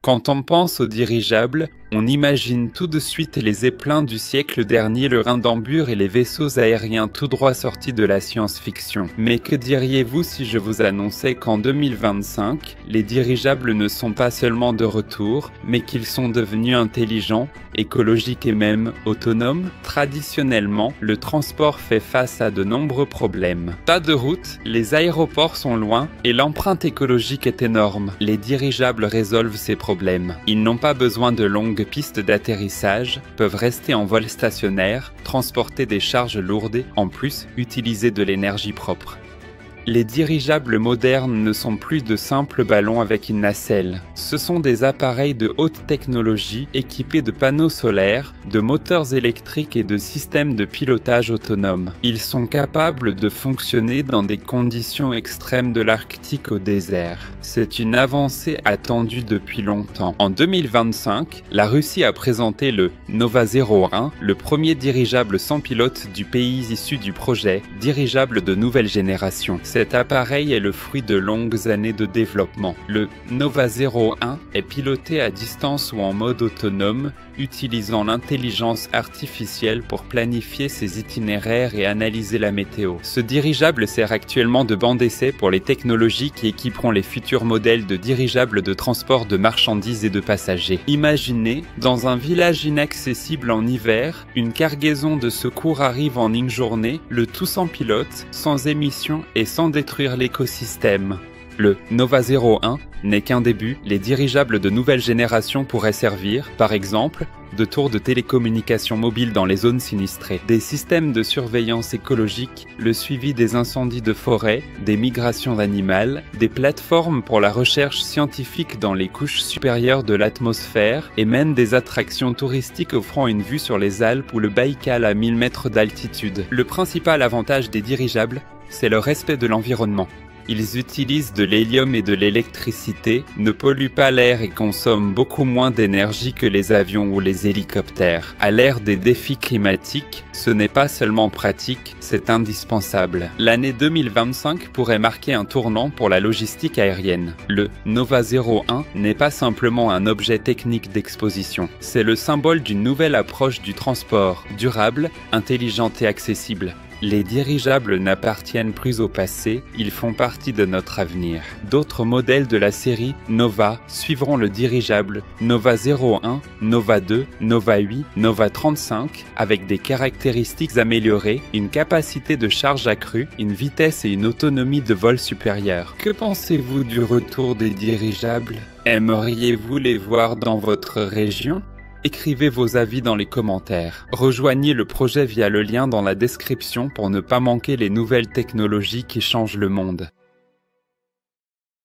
Quand on pense aux dirigeables, on imagine tout de suite les zeppelins du siècle dernier, le Hindenburg et les vaisseaux aériens tout droit sortis de la science-fiction. Mais que diriez-vous si je vous annonçais qu'en 2025, les dirigeables ne sont pas seulement de retour, mais qu'ils sont devenus intelligents, écologiques et même autonomes? Traditionnellement, le transport fait face à de nombreux problèmes. Pas de route, les aéroports sont loin et l'empreinte écologique est énorme. Les dirigeables résolvent ces problèmes. Ils n'ont pas besoin de longues pistes d'atterrissage, peuvent rester en vol stationnaire, transporter des charges lourdes et, en plus, utiliser de l'énergie propre. Les dirigeables modernes ne sont plus de simples ballons avec une nacelle. Ce sont des appareils de haute technologie équipés de panneaux solaires, de moteurs électriques et de systèmes de pilotage autonome. Ils sont capables de fonctionner dans des conditions extrêmes de l'Arctique au désert. C'est une avancée attendue depuis longtemps. En 2025, la Russie a présenté le Nova 01, le premier dirigeable sans pilote du pays issu du projet dirigeable de nouvelle génération. Cet appareil est le fruit de longues années de développement. Le Nova 01 est piloté à distance ou en mode autonome, utilisant l'intelligence artificielle pour planifier ses itinéraires et analyser la météo. Ce dirigeable sert actuellement de banc d'essai pour les technologies qui équiperont les futurs modèles de dirigeables de transport de marchandises et de passagers. Imaginez, dans un village inaccessible en hiver, une cargaison de secours arrive en une journée, le tout sans pilote, sans émissions et sans détruire l'écosystème. Le Nova 01 n'est qu'un début, les dirigeables de nouvelle génération pourraient servir, par exemple, de tours de télécommunications mobiles dans les zones sinistrées, des systèmes de surveillance écologique, le suivi des incendies de forêt, des migrations animales, des plateformes pour la recherche scientifique dans les couches supérieures de l'atmosphère et même des attractions touristiques offrant une vue sur les Alpes ou le Baïkal à 1000 mètres d'altitude. Le principal avantage des dirigeables, c'est le respect de l'environnement. Ils utilisent de l'hélium et de l'électricité, ne polluent pas l'air et consomment beaucoup moins d'énergie que les avions ou les hélicoptères. À l'ère des défis climatiques, ce n'est pas seulement pratique, c'est indispensable. L'année 2025 pourrait marquer un tournant pour la logistique aérienne. Le Nova 01 n'est pas simplement un objet technique d'exposition, c'est le symbole d'une nouvelle approche du transport, durable, intelligente et accessible. Les dirigeables n'appartiennent plus au passé, ils font partie de notre avenir. D'autres modèles de la série Nova suivront le dirigeable Nova 01, Nova 2, Nova 8, Nova 35 avec des caractéristiques améliorées, une capacité de charge accrue, une vitesse et une autonomie de vol supérieure. Que pensez-vous du retour des dirigeables? Aimeriez-vous les voir dans votre région? Écrivez vos avis dans les commentaires. Rejoignez le projet via le lien dans la description pour ne pas manquer les nouvelles technologies qui changent le monde.